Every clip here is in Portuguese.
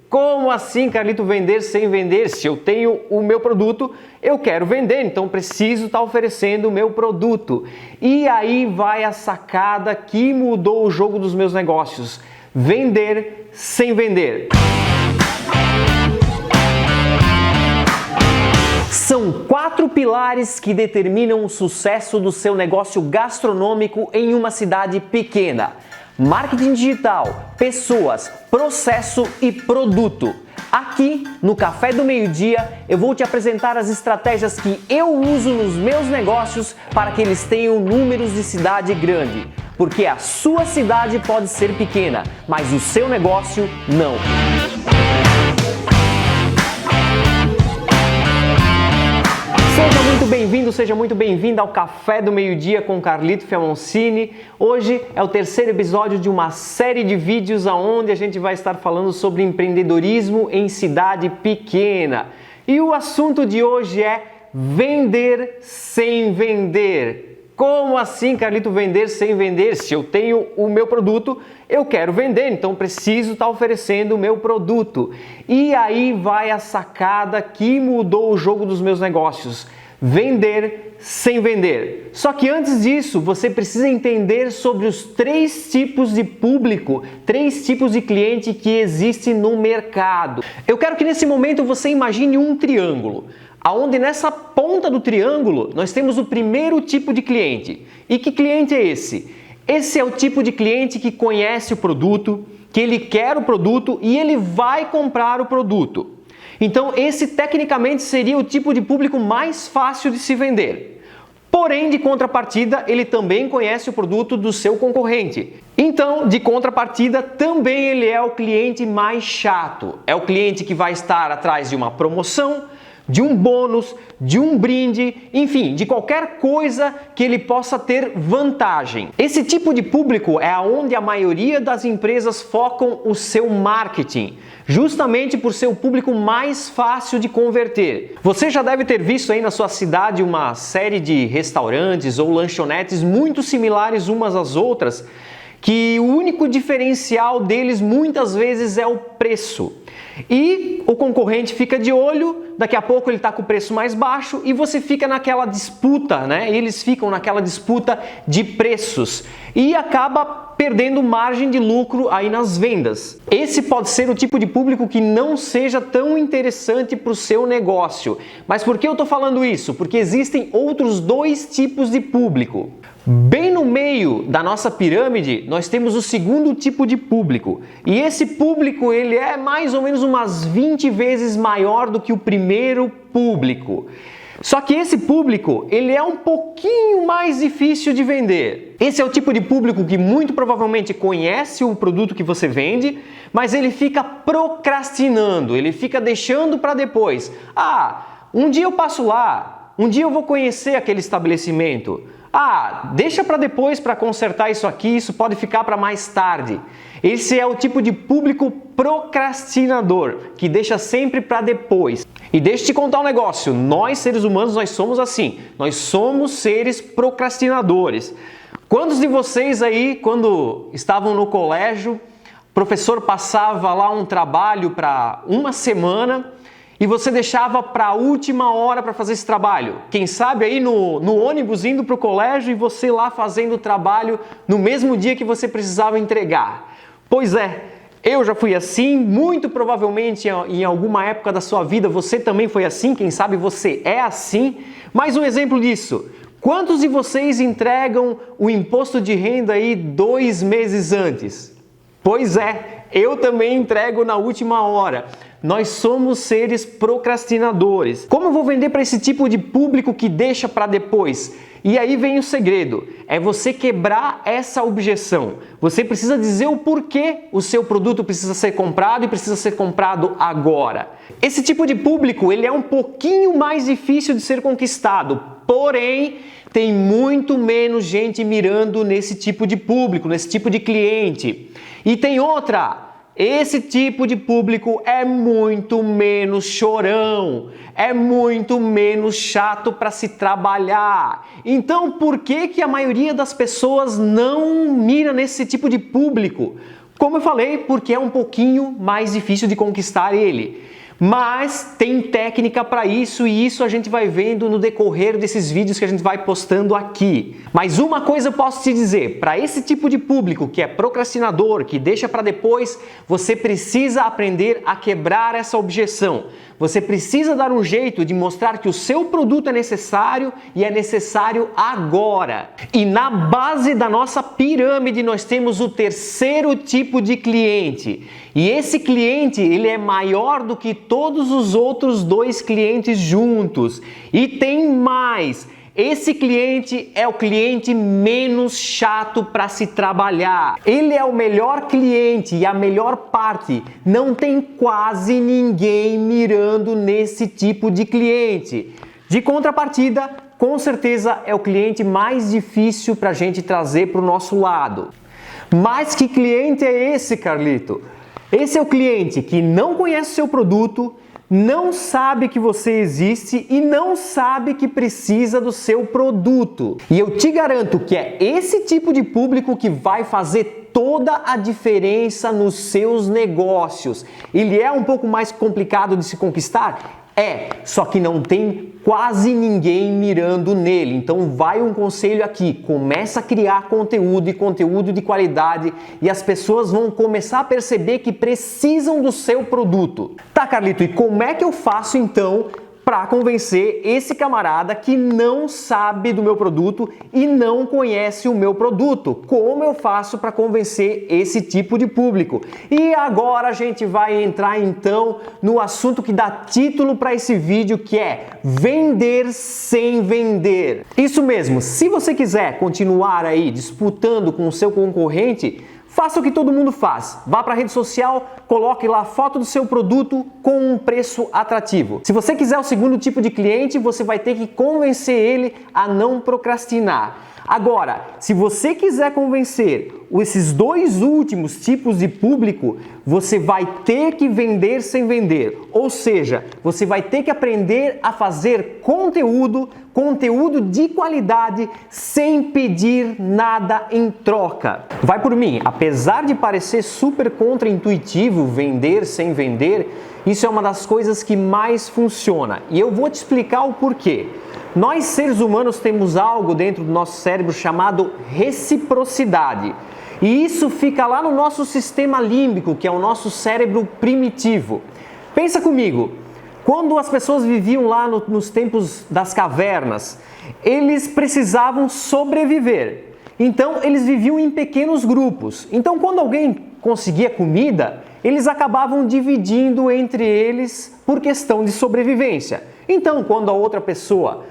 Como assim, Carlito, vender sem vender? Se eu tenho o meu produto, eu quero vender, então preciso estar oferecendo o meu produto. E aí vai a sacada que mudou o jogo dos meus negócios. Vender sem vender. São 4 pilares que determinam o sucesso do seu negócio gastronômico em uma cidade pequena. Marketing digital, pessoas, processo e produto. Aqui no Café do Meio-Dia eu vou te apresentar as estratégias que eu uso nos meus negócios para que eles tenham números de cidade grande. Porque a sua cidade pode ser pequena, mas o seu negócio não. Seja muito bem-vindo, seja muito bem-vinda ao Café do Meio-Dia com Carlito Fiamoncini. Hoje é o terceiro episódio de uma série de vídeos onde a gente vai estar falando sobre empreendedorismo em cidade pequena. E o assunto de hoje é vender sem vender. Como assim, Carlito, vender sem vender? Se eu tenho o meu produto, eu quero vender, então preciso estar oferecendo o meu produto. E aí vai a sacada que mudou o jogo dos meus negócios. Vender sem vender. Só que antes disso, você precisa entender sobre os 3 tipos de público, 3 tipos de cliente que existem no mercado. Eu quero que nesse momento você imagine um triângulo, aonde nessa ponta do triângulo nós temos o primeiro tipo de cliente. E que cliente é esse? Esse é o tipo de cliente que conhece o produto, que ele quer o produto e ele vai comprar o produto. Então esse tecnicamente seria o tipo de público mais fácil de se vender. Porém, de contrapartida, ele também conhece o produto do seu concorrente. Então, de contrapartida, também ele é o cliente mais chato. É o cliente que vai estar atrás de uma promoção, de um bônus, de um brinde, enfim, de qualquer coisa que ele possa ter vantagem. Esse tipo de público é onde a maioria das empresas focam o seu marketing, justamente por ser o público mais fácil de converter. Você já deve ter visto aí na sua cidade uma série de restaurantes ou lanchonetes muito similares umas às outras, que o único diferencial deles muitas vezes é o preço. E o concorrente fica de olho, daqui a pouco ele está com o preço mais baixo e você fica naquela disputa, né? Eles ficam naquela disputa de preços e acaba perdendo margem de lucro aí nas vendas. Esse pode ser o tipo de público que não seja tão interessante para o seu negócio. Mas por que eu estou falando isso? Porque existem outros 2 tipos de público. Bem no meio da nossa pirâmide, nós temos o segundo tipo de público. E esse público, ele é mais ou menos umas 20 vezes maior do que o primeiro público. Só que esse público, ele é um pouquinho mais difícil de vender. Esse é o tipo de público que muito provavelmente conhece o produto que você vende, mas ele fica procrastinando, ele fica deixando para depois. Um dia eu passo lá, um dia eu vou conhecer aquele estabelecimento. Deixa para depois para consertar isso aqui, isso pode ficar para mais tarde. Esse é o tipo de público procrastinador, que deixa sempre para depois. E deixa eu te contar um negócio, nós seres humanos, nós somos assim, nós somos seres procrastinadores. Quantos de vocês aí, quando estavam no colégio, o professor passava lá um trabalho para uma semana, e você deixava para a última hora para fazer esse trabalho? Quem sabe aí no ônibus indo para o colégio e você lá fazendo o trabalho no mesmo dia que você precisava entregar. Pois é, eu já fui assim, muito provavelmente em alguma época da sua vida você também foi assim, quem sabe você é assim. Mais um exemplo disso. Quantos de vocês entregam o imposto de renda aí 2 meses antes? Pois é, eu também entrego na última hora. Nós somos seres procrastinadores. Como eu vou vender para esse tipo de público que deixa para depois? E aí vem o segredo, é você quebrar essa objeção. Você precisa dizer o porquê o seu produto precisa ser comprado e precisa ser comprado agora. Esse tipo de público, ele é um pouquinho mais difícil de ser conquistado, porém, tem muito menos gente mirando nesse tipo de público, nesse tipo de cliente. E tem outra. Esse tipo de público é muito menos chorão, é muito menos chato para se trabalhar. Então, por que a maioria das pessoas não mira nesse tipo de público? Como eu falei, porque é um pouquinho mais difícil de conquistar ele. Mas tem técnica para isso e isso a gente vai vendo no decorrer desses vídeos que a gente vai postando aqui. Mas uma coisa eu posso te dizer, para esse tipo de público que é procrastinador, que deixa para depois, você precisa aprender a quebrar essa objeção. Você precisa dar um jeito de mostrar que o seu produto é necessário e é necessário agora. E na base da nossa pirâmide nós temos o terceiro tipo de cliente. E esse cliente, ele é maior do que todos os outros dois clientes juntos. E tem mais. Esse cliente é o cliente menos chato para se trabalhar. Ele é o melhor cliente e a melhor parte. Não tem quase ninguém mirando nesse tipo de cliente. De contrapartida, com certeza é o cliente mais difícil para a gente trazer para o nosso lado. Mas que cliente é esse, Carlito? Esse é o cliente que não conhece o seu produto, não sabe que você existe e não sabe que precisa do seu produto. E eu te garanto que é esse tipo de público que vai fazer toda a diferença nos seus negócios. Ele é um pouco mais complicado de se conquistar? Só que não tem quase ninguém mirando nele. Então vai um conselho aqui, começa a criar conteúdo e conteúdo de qualidade e as pessoas vão começar a perceber que precisam do seu produto. Tá, Carlito, e como é que eu faço então para convencer esse camarada que não sabe do meu produto e não conhece o meu produto? Como eu faço para convencer esse tipo de público? E agora a gente vai entrar então no assunto que dá título para esse vídeo, que é vender sem vender. Isso mesmo, se você quiser continuar aí disputando com o seu concorrente, faça o que todo mundo faz. Vá para a rede social, coloque lá a foto do seu produto com um preço atrativo. Se você quiser o segundo tipo de cliente, você vai ter que convencer ele a não procrastinar. Agora, se você quiser convencer esses dois últimos tipos de público, você vai ter que vender sem vender. Ou seja, você vai ter que aprender a fazer conteúdo de qualidade sem pedir nada em troca. Vai por mim, apesar de parecer super contraintuitivo vender sem vender, isso é uma das coisas que mais funciona. E eu vou te explicar o porquê. Nós, seres humanos, temos algo dentro do nosso cérebro chamado reciprocidade. E isso fica lá no nosso sistema límbico, que é o nosso cérebro primitivo. Pensa comigo, quando as pessoas viviam lá nos tempos das cavernas, eles precisavam sobreviver. Então, eles viviam em pequenos grupos. Então, quando alguém conseguia comida, eles acabavam dividindo entre eles por questão de sobrevivência. Então, quando a outra pessoa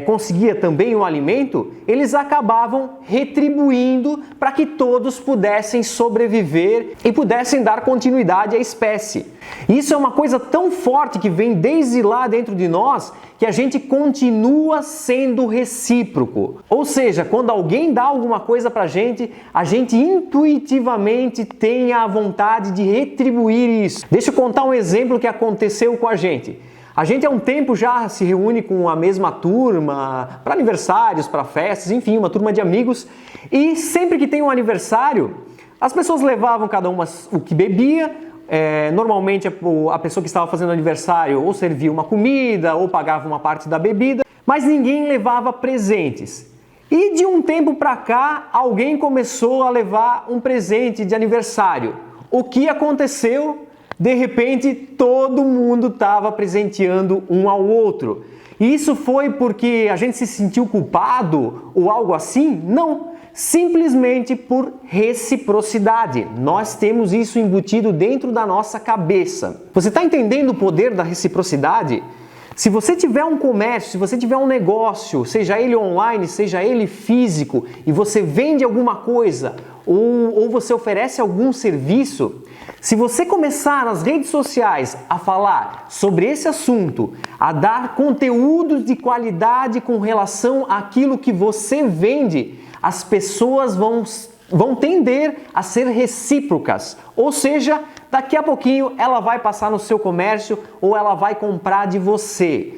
conseguia também o alimento, eles acabavam retribuindo para que todos pudessem sobreviver e pudessem dar continuidade à espécie. Isso é uma coisa tão forte que vem desde lá dentro de nós que a gente continua sendo recíproco. Ou seja, quando alguém dá alguma coisa para a gente intuitivamente tem a vontade de retribuir isso. Deixa eu contar um exemplo que aconteceu com a gente. A gente há um tempo já se reúne com a mesma turma, para aniversários, para festas, enfim, uma turma de amigos. E sempre que tem um aniversário, as pessoas levavam cada uma o que bebia. Normalmente a pessoa que estava fazendo aniversário ou servia uma comida ou pagava uma parte da bebida, mas ninguém levava presentes. E de um tempo para cá, alguém começou a levar um presente de aniversário. O que aconteceu? De repente, todo mundo estava presenteando um ao outro. E isso foi porque a gente se sentiu culpado ou algo assim? Não, simplesmente por reciprocidade. Nós temos isso embutido dentro da nossa cabeça. Você está entendendo o poder da reciprocidade? Se você tiver um comércio, se você tiver um negócio, seja ele online, seja ele físico, e você vende alguma coisa ou você oferece algum serviço, se você começar nas redes sociais a falar sobre esse assunto, a dar conteúdos de qualidade com relação àquilo que você vende, as pessoas vão tender a ser recíprocas. Ou seja, daqui a pouquinho ela vai passar no seu comércio ou ela vai comprar de você.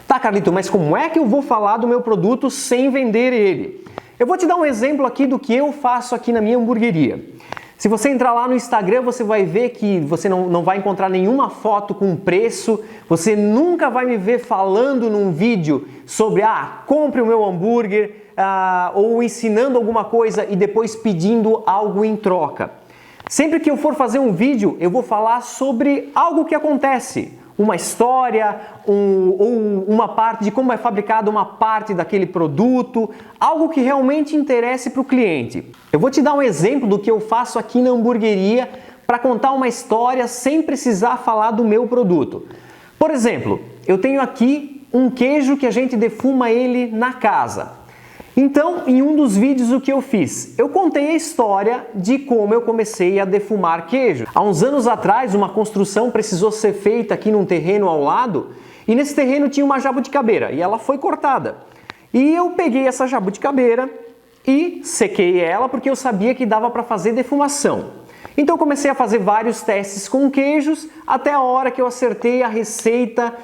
Tá, Carlito, mas como é que eu vou falar do meu produto sem vender ele? Eu vou te dar um exemplo aqui do que eu faço aqui na minha hamburgueria. Se você entrar lá no Instagram, você vai ver que você não vai encontrar nenhuma foto com preço, você nunca vai me ver falando num vídeo sobre, compre o meu hambúrguer, ou ensinando alguma coisa e depois pedindo algo em troca. Sempre que eu for fazer um vídeo, eu vou falar sobre algo que acontece, uma história, ou uma parte de como é fabricada uma parte daquele produto, algo que realmente interesse para o cliente. Eu vou te dar um exemplo do que eu faço aqui na hamburgueria para contar uma história sem precisar falar do meu produto. Por exemplo, eu tenho aqui um queijo que a gente defuma ele na casa. Então, em um dos vídeos, o que eu fiz? Eu contei a história de como eu comecei a defumar queijo. Há uns anos atrás, uma construção precisou ser feita aqui num terreno ao lado, e nesse terreno tinha uma jabuticabeira, e ela foi cortada. E eu peguei essa jabuticabeira e sequei ela, porque eu sabia que dava para fazer defumação. Então eu comecei a fazer vários testes com queijos, até a hora que eu acertei a receita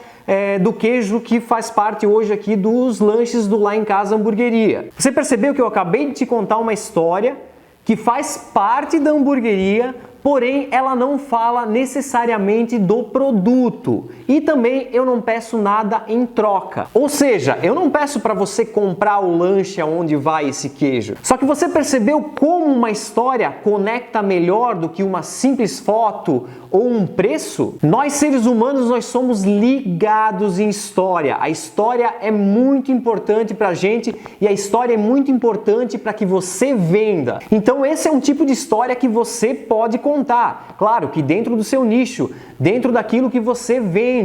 do queijo que faz parte hoje aqui dos lanches do Lá em Casa Hamburgueria. Você percebeu que eu acabei de te contar uma história que faz parte da hamburgueria, porém ela não fala necessariamente do produto. E também eu não peço nada em troca. Ou seja, eu não peço para você comprar o lanche aonde vai esse queijo. Só que você percebeu como uma história conecta melhor do que uma simples foto ou um preço? Nós seres humanos, nós somos ligados em história. A história é muito importante para a gente e a história é muito importante para que você venda. Então esse é um tipo de história que você pode contar. Claro que dentro do seu nicho, dentro daquilo que você vende.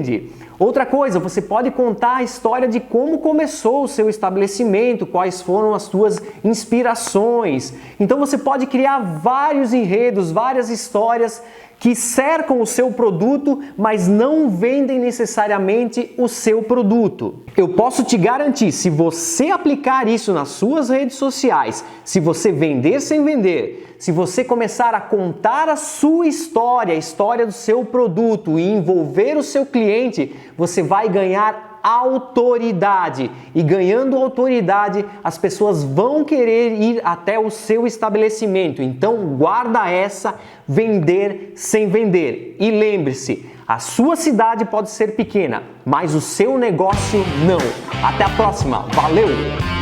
Outra coisa, você pode contar a história de como começou o seu estabelecimento, quais foram as suas inspirações. Então você pode criar vários enredos, várias histórias que cercam o seu produto, mas não vendem necessariamente o seu produto. Eu posso te garantir, se você aplicar isso nas suas redes sociais, se você vender sem vender, se você começar a contar a sua história, a história do seu produto e envolver o seu cliente, você vai ganhar autoridade. E ganhando autoridade, as pessoas vão querer ir até o seu estabelecimento. Então, guarda essa, vender sem vender. E lembre-se, a sua cidade pode ser pequena, mas o seu negócio não. Até a próxima. Valeu!